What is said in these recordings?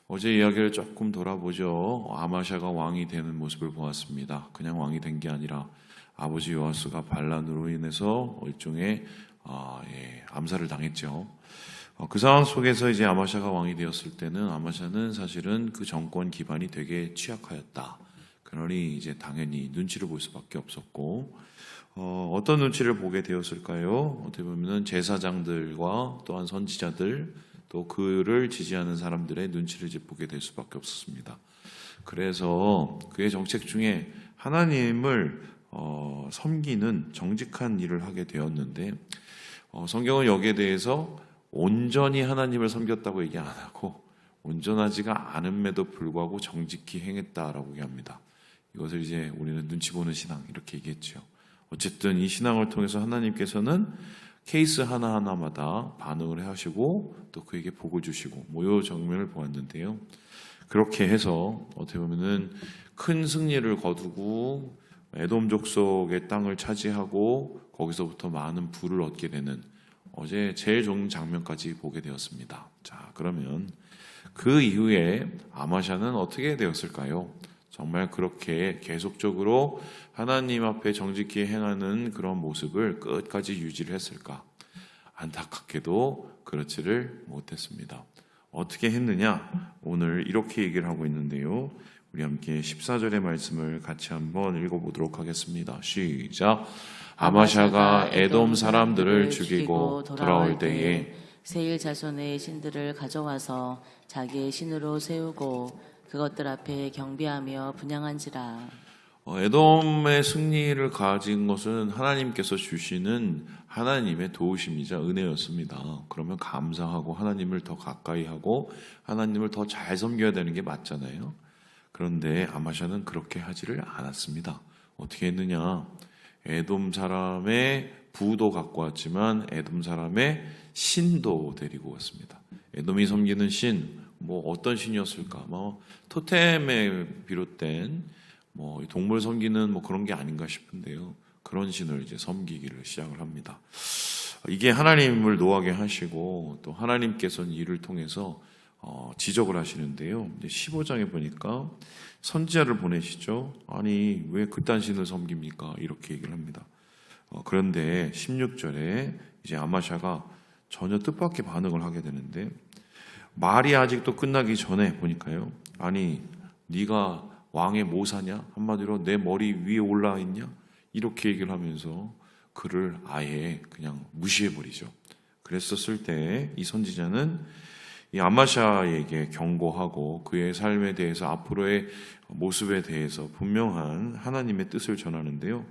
어제 이야기를 조금 돌아보죠. 아마샤가 왕이 되는 모습을 보았습니다. 그냥 왕이 된 게 아니라 아버지 요아스가 반란으로 인해서 일종의 암살을 당했죠. 그 상황 속에서 이제 아마샤가 왕이 되었을 때는 아마샤는 사실은 그 정권 기반이 되게 취약하였다. 그러니 이제 당연히 눈치를 볼 수밖에 없었고, 어떤 눈치를 보게 되었을까요? 어떻게 보면은 제사장들과 또한 선지자들, 또 그를 지지하는 사람들의 눈치를 이제 보게 될 수밖에 없었습니다. 그래서 그의 정책 중에 하나님을 섬기는 정직한 일을 하게 되었는데, 성경은 여기에 대해서 온전히 하나님을 섬겼다고 얘기 안 하고 온전하지가 않음에도 불구하고 정직히 행했다라고 얘기합니다. 이것을 이제 우리는 눈치 보는 신앙 이렇게 얘기했죠. 어쨌든 이 신앙을 통해서 하나님께서는 케이스 하나하나마다 반응을 하시고 또 그에게 복을 주시고 이 장면을 보았는데요. 그렇게 해서 어떻게 보면은 큰 승리를 거두고 에돔 족속의 땅을 차지하고 거기서부터 많은 부를 얻게 되는 어제 제일 좋은 장면까지 보게 되었습니다. 자, 그러면 그 이후에 아마샤는 어떻게 되었을까요? 정말 그렇게 계속적으로 하나님 앞에 정직히 행하는 그런 모습을 끝까지 유지를 했을까? 안타깝게도 그렇지를 못했습니다. 어떻게 했느냐? 오늘 이렇게 얘기를 하고 있는데요. 우리 함께 14절의 말씀을 같이 한번 읽어보도록 하겠습니다. 시작! 아마샤가 에돔 사람들을 죽이고 돌아올 때에 세일 자손의 신들을 가져와서 자기의 신으로 세우고 그것들 앞에 경배하며 분향한지라. 에돔의 승리를 가진 것은 하나님께서 주시는 하나님의 도우심이자 은혜였습니다. 그러면 감사하고 하나님을 더 가까이 하고 하나님을 더 잘 섬겨야 되는 게 맞잖아요. 그런데 아마샤는 그렇게 하지를 않았습니다. 어떻게 했느냐? 에돔 사람의 부도 갖고 왔지만 에돔 사람의 신도 데리고 왔습니다. 에돔이 섬기는 신, 어떤 신이었을까? 토템에 비롯된 동물 섬기는 그런 게 아닌가 싶은데요. 그런 신을 이제 섬기기를 시작을 합니다. 이게 하나님을 노하게 하시고 또 하나님께서는 이를 통해서 지적을 하시는데요. 이제 15장에 보니까 선지자를 보내시죠. 아니 왜 그딴 신을 섬깁니까? 이렇게 얘기를 합니다. 그런데 16절에 이제 아마샤가 전혀 뜻밖의 반응을 하게 되는데 말이 아직도 끝나기 전에 보니까요. 아니 네가 왕의 모사냐? 한마디로 내 머리 위에 올라 있냐? 이렇게 얘기를 하면서 그를 아예 그냥 무시해버리죠. 그랬었을 때 이 선지자는 이 아마샤에게 경고하고 그의 삶에 대해서 앞으로의 모습에 대해서 분명한 하나님의 뜻을 전하는데요.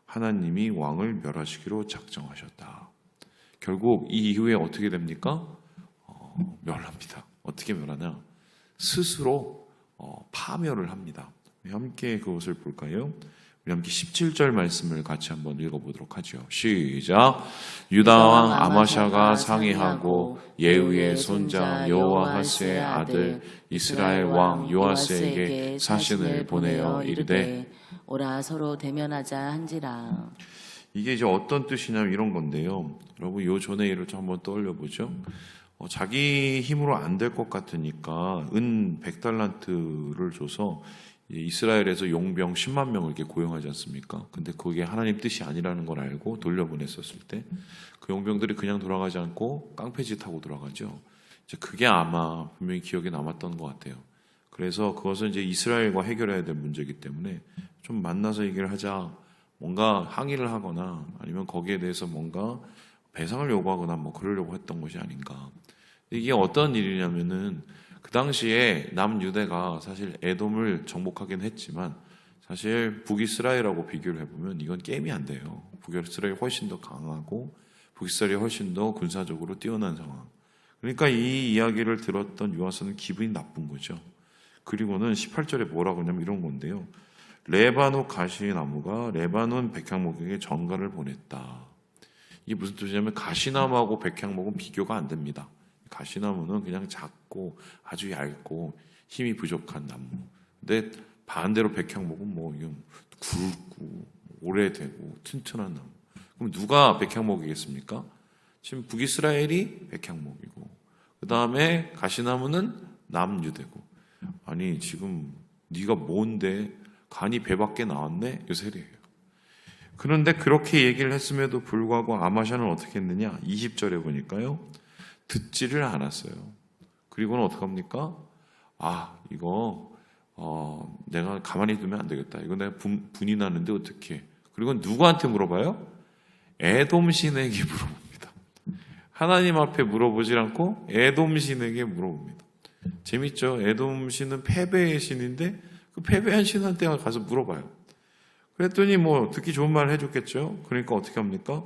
하나님이 왕을 멸하시기로 작정하셨다. 결국 이 이후에 어떻게 됩니까? 멸합니다. 어떻게 멸하냐? 스스로 파멸을 합니다. 함께 그것을 볼까요? 우리 함께 17절 말씀을 같이 한번 읽어보도록 하죠. 시작! 유다왕 아마샤가 상의하고 예후의 손자 여호아하스의 아들 이스라엘 왕 요아스에게 사신을 보내어 이르되 오라 서로 대면하자 한지라. 이게 이제 어떤 뜻이냐면 이런 건데요. 여러분 요 전의 일을 좀 한번 떠올려 보죠. 자기 힘으로 안 될 것 같으니까 은 100달란트를 줘서 이스라엘에서 용병 10만 명을 이렇게 고용하지 않습니까? 근데 그게 하나님 뜻이 아니라는 걸 알고 돌려보냈었을 때 그 용병들이 그냥 돌아가지 않고 깡패짓 하고 돌아가죠. 이제 그게 아마 분명히 기억에 남았던 것 같아요. 그래서 그것은 이제 이스라엘과 해결해야 될 문제이기 때문에 좀 만나서 얘기를 하자. 뭔가 항의를 하거나 아니면 거기에 대해서 뭔가 배상을 요구하거나 그러려고 했던 것이 아닌가. 이게 어떤 일이냐면은 그 당시에 남유대가 사실 에돔을 정복하긴 했지만 사실 북이스라엘하고 비교를 해보면 이건 게임이 안 돼요. 북이스라엘이 훨씬 더 강하고 북이스라엘이 훨씬 더 군사적으로 뛰어난 상황. 그러니까 이 이야기를 들었던 요아스는 기분이 나쁜 거죠. 그리고는 18절에 뭐라고 하냐면 이런 건데요. 레바논 가시나무가 레바논 백향목에게 전가를 보냈다. 이게 무슨 뜻이냐면 가시나무하고 백향목은 비교가 안 됩니다. 가시나무는 그냥 작고 아주 얇고 힘이 부족한 나무. 근데 반대로 백향목은 굵고 오래되고 튼튼한 나무. 그럼 누가 백향목이겠습니까? 지금 북이스라엘이 백향목이고 그 다음에 가시나무는 남유대고. 아니 지금 네가 뭔데 간이 배 밖에 나왔네? 요 세례예요. 그런데 그렇게 얘기를 했음에도 불구하고 아마샤는 어떻게 했느냐? 20절에 보니까요. 듣지를 않았어요. 그리고는 어떡합니까? 이거 내가 가만히 두면 안 되겠다. 이거 내가 분이 나는데 어떻게? 그리고 누구한테 물어봐요? 에돔 신에게 물어봅니다. 하나님 앞에 물어보질 않고 에돔 신에게 물어봅니다. 재밌죠? 에돔 신은 패배의 신인데 그 패배한 신한테 가서 물어봐요. 그랬더니 뭐 듣기 좋은 말을 해줬겠죠. 그러니까 어떻게 합니까?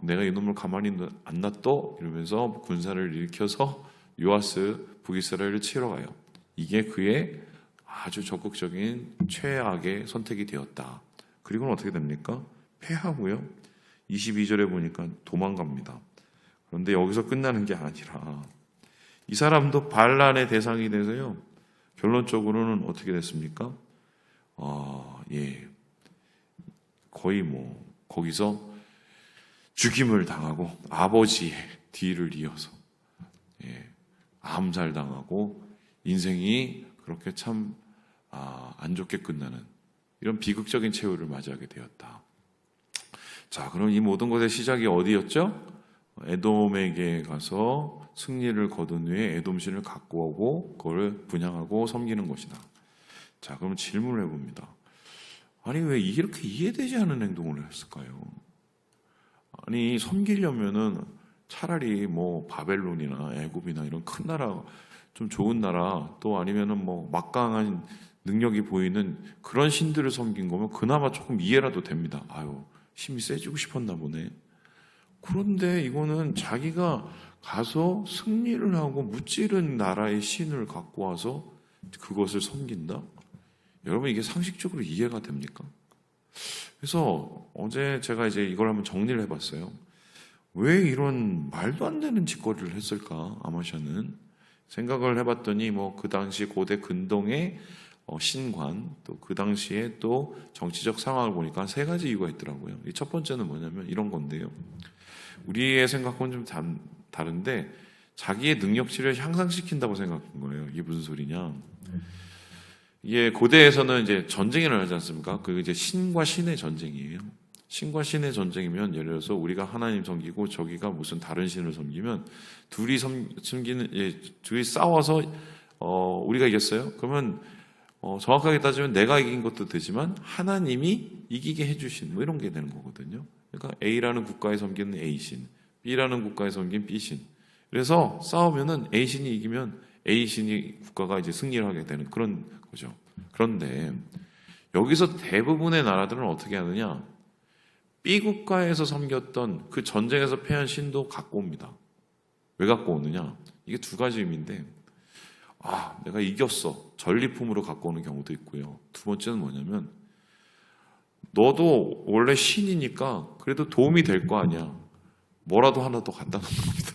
내가 이놈을 가만히 안 놔둬 이러면서 군사를 일으켜서 요아스 북이스라엘을 치러 가요. 이게 그의 아주 적극적인 최악의 선택이 되었다. 그리고는 어떻게 됩니까? 패하고요. 22절에 보니까 도망갑니다. 그런데 여기서 끝나는 게 아니라 이 사람도 반란의 대상이 돼서요. 결론적으로는 어떻게 됐습니까? 거의 뭐 거기서 죽임을 당하고 아버지의 뒤를 이어서 암살당하고 인생이 그렇게 참 안 좋게 끝나는 이런 비극적인 최후를 맞이하게 되었다. 자, 그럼 이 모든 것의 시작이 어디였죠? 에돔에게 가서 승리를 거둔 후에 에돔신을 갖고 오고 그걸 분향하고 섬기는 것이다. 자, 그럼 질문을 해봅니다. 아니 왜 이렇게 이해되지 않은 행동을 했을까요? 아니 섬기려면은 차라리 뭐 바벨론이나 애굽이나 이런 큰 나라, 좀 좋은 나라, 또 아니면은 뭐 막강한 능력이 보이는 그런 신들을 섬긴 거면 그나마 조금 이해라도 됩니다. 힘이 세지고 싶었나 보네. 그런데 이거는 자기가 가서 승리를 하고 무찌른 나라의 신을 갖고 와서 그것을 섬긴다? 여러분 이게 상식적으로 이해가 됩니까? 그래서 어제 제가 이제 이걸 한번 정리를 해봤어요. 왜 이런 말도 안 되는 짓거리를 했을까? 아마샤는 생각을 해봤더니 뭐 그 당시 고대 근동의 신관, 또 그 당시에 또 정치적 상황을 보니까 세 가지 이유가 있더라고요. 첫 번째는 뭐냐면 이런 건데요. 우리의 생각과는 좀 다른데 자기의 능력치를 향상시킨다고 생각한 거예요. 이게 무슨 소리냐? 이게 고대에서는 이제 전쟁이 일어나지 않습니까? 그 이제 신과 신의 전쟁이에요. 신과 신의 전쟁이면 예를 들어서 우리가 하나님 섬기고 저기가 무슨 다른 신을 섬기면 둘이 둘이 싸워서 우리가 이겼어요. 그러면 정확하게 따지면 내가 이긴 것도 되지만 하나님이 이기게 해주신 뭐 이런 게 되는 거거든요. 그러니까 A라는 국가에 섬기는 A신, B라는 국가에 섬긴 B신. 그래서 싸우면은 A신이 이기면 A신이 국가가 이제 승리를 하게 되는 그런 거죠. 그런데 여기서 대부분의 나라들은 어떻게 하느냐? B 국가에서 섬겼던 그 전쟁에서 패한 신도 갖고 옵니다. 왜 갖고 오느냐? 이게 두 가지 의미인데, 내가 이겼어. 전리품으로 갖고 오는 경우도 있고요. 두 번째는 뭐냐면, 너도 원래 신이니까 그래도 도움이 될 거 아니야. 뭐라도 하나 더 갖다 놓는 겁니다.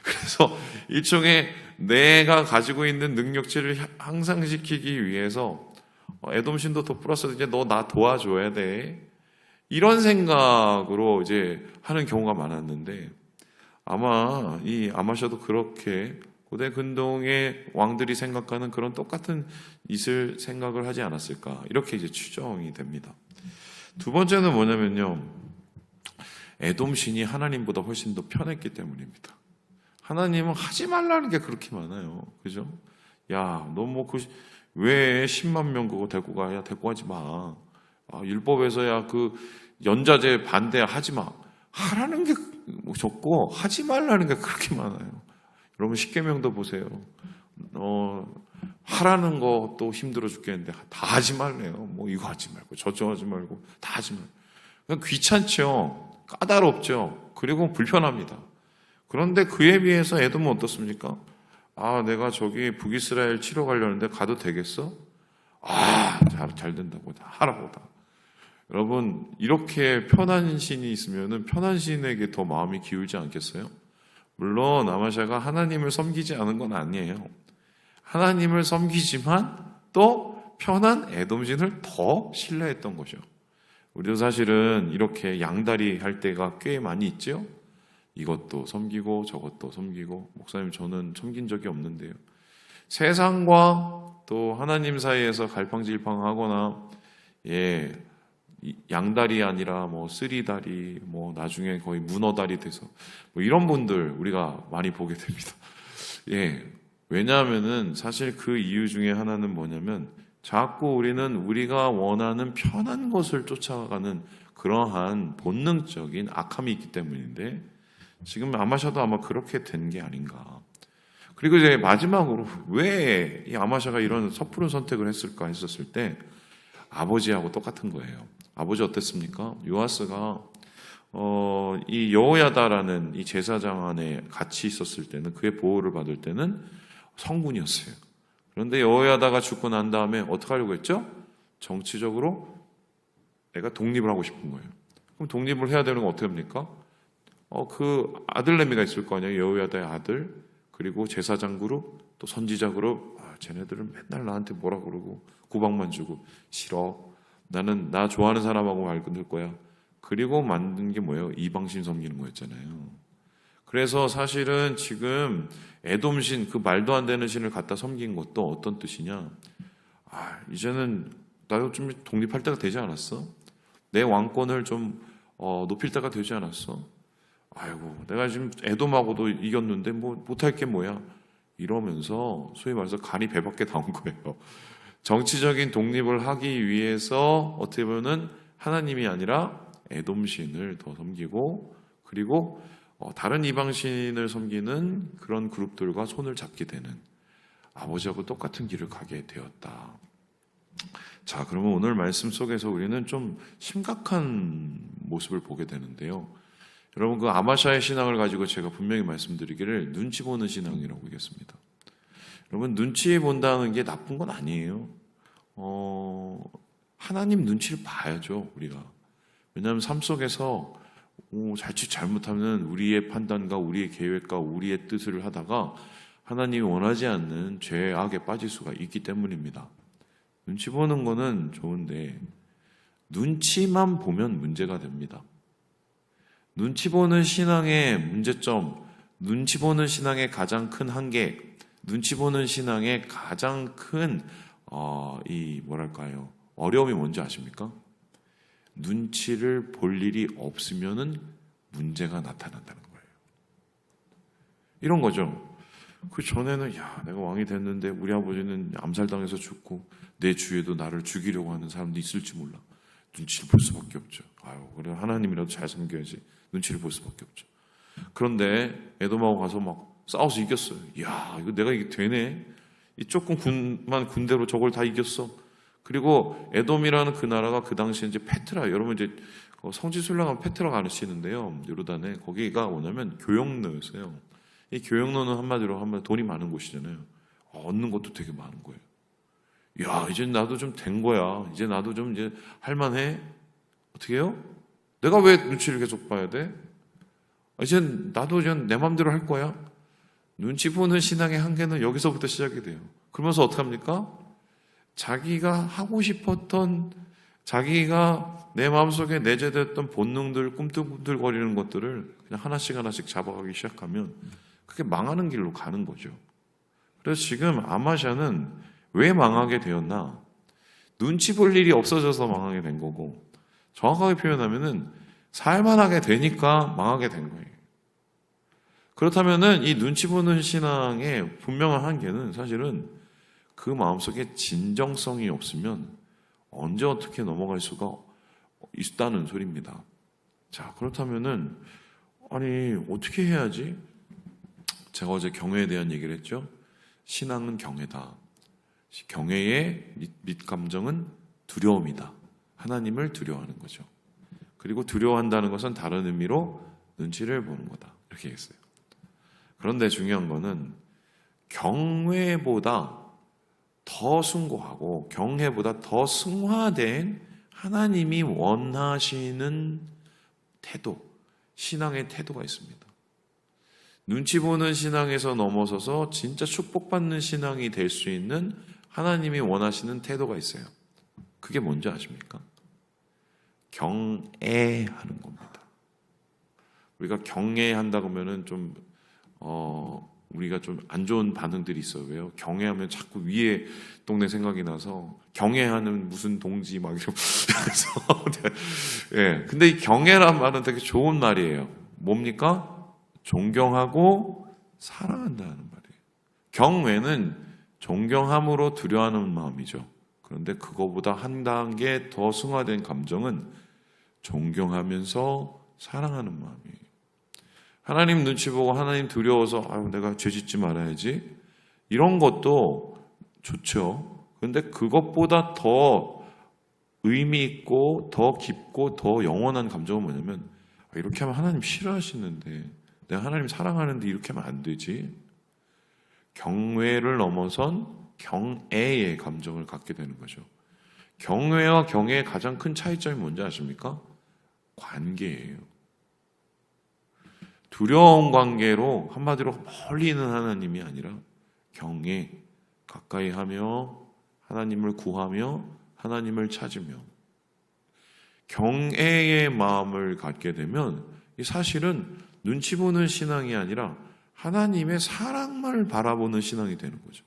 그래서 일종의 내가 가지고 있는 능력치를 향상시키기 위해서 에돔신도 더 플러스 이제 너 나 도와줘야 돼. 이런 생각으로 이제 하는 경우가 많았는데 아마 이 아마샤도 그렇게 고대 근동의 왕들이 생각하는 그런 똑같은 있을 생각을 하지 않았을까 이렇게 이제 추정이 됩니다. 두 번째는 뭐냐면요. 에돔 신이 하나님보다 훨씬 더 편했기 때문입니다. 하나님은 하지 말라는 게 그렇게 많아요. 그죠? 야, 너 뭐 왜 10만 명 그거 데리고 가? 야, 데리고 가지 마. 율법에서야 그 연자제 반대하지 마. 하라는 게 좋고 하지 말라는 게 그렇게 많아요. 여러분 십계명도 보세요. 하라는 것도 힘들어 죽겠는데 다 하지 말래요. 뭐 이거 하지 말고 저쪽 하지 말고 다 하지 말고. 그냥 귀찮죠. 까다롭죠. 그리고 불편합니다. 그런데 그에 비해서 에돔은 어떻습니까? 내가 저기 북이스라엘 치러 가려는데 가도 되겠어? 잘 된다고 다 하라고 다. 여러분 이렇게 편한 신이 있으면은 편한 신에게 더 마음이 기울지 않겠어요? 물론 아마샤가 하나님을 섬기지 않은 건 아니에요. 하나님을 섬기지만 또 편한 에돔신을 더 신뢰했던 거죠. 우리도 사실은 이렇게 양다리 할 때가 꽤 많이 있죠. 이것도 섬기고 저것도 섬기고 목사님 저는 섬긴 적이 없는데요. 세상과 또 하나님 사이에서 갈팡질팡하거나 양다리 아니라 뭐 쓰리다리, 뭐 나중에 거의 문어다리 돼서 뭐 이런 분들 우리가 많이 보게 됩니다. 왜냐하면은 사실 그 이유 중에 하나는 뭐냐면 자꾸 우리는 우리가 원하는 편한 것을 쫓아가는 그러한 본능적인 악함이 있기 때문인데 지금 아마샤도 아마 그렇게 된 게 아닌가. 그리고 이제 마지막으로 왜 이 아마샤가 이런 섣부른 선택을 했을까 했었을 때 아버지하고 똑같은 거예요. 아버지 어땠습니까? 요아스가 이 여호야다라는 이 제사장 안에 같이 있었을 때는 그의 보호를 받을 때는 성군이었어요. 그런데 여호야다가 죽고 난 다음에 어떻게 하려고 했죠? 정치적으로 애가 독립을 하고 싶은 거예요. 그럼 독립을 해야 되는 건 어떻게 합니까? 그 아들 내미가 있을 거 아니에요. 여호야다의 아들, 그리고 제사장 그룹, 또 선지자 그룹. 쟤네들은 맨날 나한테 뭐라 그러고 구박만 주고 싫어. 나는 나 좋아하는 사람하고 말 끊을 거야. 그리고 만든 게 뭐예요? 이방신 섬기는 거였잖아요. 그래서 사실은 지금 에돔신, 그 말도 안 되는 신을 갖다 섬긴 것도 어떤 뜻이냐? 이제는 나도 좀 독립할 때가 되지 않았어? 내 왕권을 좀 높일 때가 되지 않았어? 아이고, 내가 지금 에돔하고도 이겼는데 뭐 못할 게 뭐야? 이러면서 소위 말해서 간이 배 밖에 나온 거예요. 정치적인 독립을 하기 위해서 어떻게 보면은 하나님이 아니라 에돔신을 더 섬기고, 그리고 다른 이방신을 섬기는 그런 그룹들과 손을 잡게 되는 아버지하고 똑같은 길을 가게 되었다. 자, 그러면 오늘 말씀 속에서 우리는 좀 심각한 모습을 보게 되는데요. 여러분, 그 아마샤의 신앙을 가지고 제가 분명히 말씀드리기를 눈치 보는 신앙이라고 하겠습니다. 여러분, 눈치 본다는 게 나쁜 건 아니에요. 하나님 눈치를 봐야죠, 우리가. 왜냐하면 삶 속에서 자칫 잘못하면 우리의 판단과 우리의 계획과 우리의 뜻을 하다가 하나님이 원하지 않는 죄악에 빠질 수가 있기 때문입니다. 눈치 보는 거는 좋은데 눈치만 보면 문제가 됩니다. 눈치 보는 신앙의 문제점, 눈치 보는 신앙의 가장 큰 한계, 눈치 보는 신앙의 가장 큰 어려움이 뭔지 아십니까? 눈치를 볼 일이 없으면은 문제가 나타난다는 거예요. 이런 거죠. 그 전에는 내가 왕이 됐는데 우리 아버지는 암살당해서 죽고 내 주위에도 나를 죽이려고 하는 사람도 있을지 몰라. 눈치를 볼 수밖에 없죠. 그래 하나님이라도 잘 섬겨야지. 눈치를 볼 수밖에 없죠. 그런데 에돔하고 가서 막 싸워서 이겼어요. 이거 내가 이게 되네. 이 조금 군대로 저걸 다 이겼어. 그리고 에돔이라는 그 나라가 그 당시에 이제 페트라, 여러분 이제 성지순례 가면 페트라가 아시는데요. 요르단에 거기가 뭐냐면 교역로였어요. 이 교역로는 한마디로 돈이 많은 곳이잖아요. 얻는 것도 되게 많은 거예요. 이제 나도 좀 된 거야. 이제 나도 좀 이제 할만해. 어떻게 해요? 내가 왜 눈치를 계속 봐야 돼? 이제 나도 이제 내 마음대로 할 거야. 눈치 보는 신앙의 한계는 여기서부터 시작이 돼요. 그러면서 어떻게 합니까? 자기가 하고 싶었던, 자기가 내 마음속에 내재됐던 본능들, 꿈틀꿈틀거리는 것들을 그냥 하나씩 하나씩 잡아가기 시작하면 그게 망하는 길로 가는 거죠. 그래서 지금 아마샤는 왜 망하게 되었나? 눈치 볼 일이 없어져서 망하게 된 거고, 정확하게 표현하면은 살만하게 되니까 망하게 된 거예요. 그렇다면은 이 눈치 보는 신앙의 분명한 한계는 사실은 그 마음속에 진정성이 없으면 언제 어떻게 넘어갈 수가 있다는 소리입니다. 자, 그렇다면은 어떻게 해야지? 제가 어제 경외에 대한 얘기를 했죠. 신앙은 경외다. 경외의 밑감정은 두려움이다. 하나님을 두려워하는 거죠. 그리고 두려워한다는 것은 다른 의미로 눈치를 보는 거다. 이렇게 했어요. 그런데 중요한 거는 경외보다 더 숭고하고 경외보다 더 승화된 하나님이 원하시는 태도, 신앙의 태도가 있습니다. 눈치 보는 신앙에서 넘어서서 진짜 축복받는 신앙이 될 수 있는 하나님이 원하시는 태도가 있어요. 그게 뭔지 아십니까? 경애하는 겁니다. 우리가 경애한다고 하면은 좀 우리가 좀 안 좋은 반응들이 있어요. 왜요? 경애하면 자꾸 위에 동네 생각이 나서 경애하는 무슨 동지 막 이러면서 예. 근데 이 경애란 말은 되게 좋은 말이에요. 뭡니까? 존경하고 사랑한다는 말이에요. 경외는 존경함으로 두려워하는 마음이죠. 그런데 그거보다 한 단계 더 승화된 감정은 존경하면서 사랑하는 마음이에요. 하나님 눈치 보고 하나님 두려워서 아유 내가 죄짓지 말아야지 이런 것도 좋죠. 그런데 그것보다 더 의미 있고 더 깊고 더 영원한 감정은 뭐냐면 이렇게 하면 하나님 싫어하시는데 내가 하나님 사랑하는데 이렇게 하면 안 되지. 경외를 넘어선 경애의 감정을 갖게 되는 거죠. 경외와 경애의 가장 큰 차이점이 뭔지 아십니까? 관계예요. 두려운 관계로 한마디로 멀리 있는 하나님이 아니라 경외, 가까이 하며 하나님을 구하며 하나님을 찾으며 경애의 마음을 갖게 되면 사실은 눈치 보는 신앙이 아니라 하나님의 사랑만을 바라보는 신앙이 되는 거죠.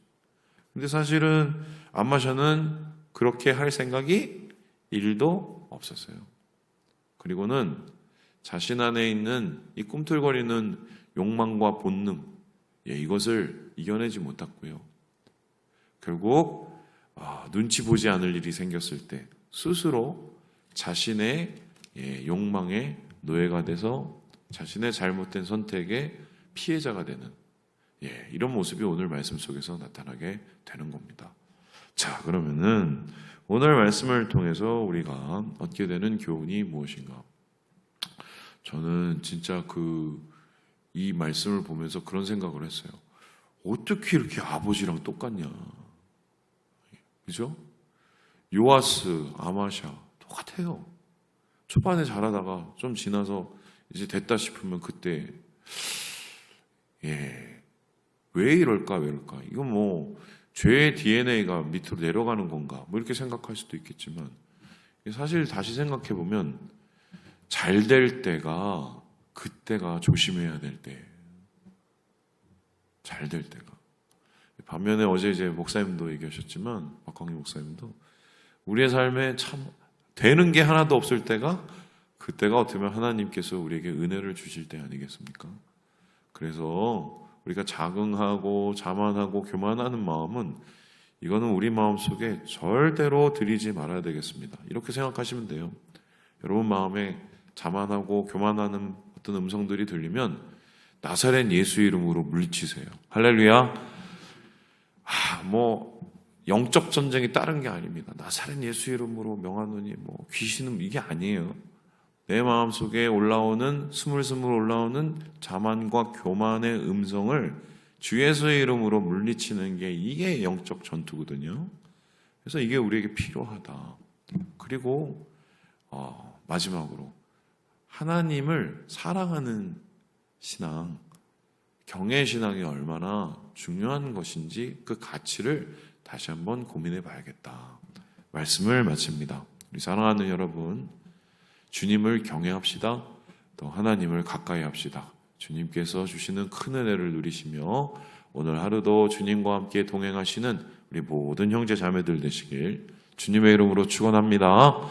근데 사실은 안마샤는 그렇게 할 생각이 1도 없었어요. 그리고는 자신 안에 있는 이 꿈틀거리는 욕망과 본능, 이것을 이겨내지 못했고요. 결국 눈치 보지 않을 일이 생겼을 때 스스로 자신의 욕망의 노예가 돼서 자신의 잘못된 선택의 피해자가 되는 이런 모습이 오늘 말씀 속에서 나타나게 되는 겁니다. 자, 그러면은 오늘 말씀을 통해서 우리가 얻게 되는 교훈이 무엇인가? 저는 진짜 이 말씀을 보면서 그런 생각을 했어요. 어떻게 이렇게 아버지랑 똑같냐? 그죠? 요아스, 아마샤 똑같아요. 초반에 잘하다가 좀 지나서 이제 됐다 싶으면 그때 왜 이럴까? 이건 뭐 죄의 DNA가 밑으로 내려가는 건가? 뭐 이렇게 생각할 수도 있겠지만 사실 다시 생각해 보면 잘 될 때가 그때가 조심해야 될 때. 잘 될 때가. 반면에 어제 이제 목사님도 얘기하셨지만 박광희 목사님도 우리의 삶에 참 되는 게 하나도 없을 때가 그때가 어떻게 보면 하나님께서 우리에게 은혜를 주실 때 아니겠습니까? 그래서 우리가 자긍하고 자만하고 교만하는 마음은 이거는 우리 마음속에 절대로 들이지 말아야 되겠습니다. 이렇게 생각하시면 돼요. 여러분 마음에 자만하고 교만하는 어떤 음성들이 들리면 나사렛 예수 이름으로 물리치세요. 할렐루야. 뭐 영적 전쟁이 다른 게 아닙니다. 나사렛 예수 이름으로 명하노니 뭐 귀신은 이게 아니에요. 내 마음속에 올라오는 스물스물 올라오는 자만과 교만의 음성을 주 예수의 이름으로 물리치는 게 이게 영적 전투거든요. 그래서 이게 우리에게 필요하다. 그리고 마지막으로 하나님을 사랑하는 신앙, 경외 신앙이 얼마나 중요한 것인지 그 가치를 다시 한번 고민해 봐야겠다. 말씀을 마칩니다. 우리 사랑하는 여러분, 주님을 경외합시다. 또 하나님을 가까이 합시다. 주님께서 주시는 큰 은혜를 누리시며 오늘 하루도 주님과 함께 동행하시는 우리 모든 형제 자매들 되시길 주님의 이름으로 축원합니다.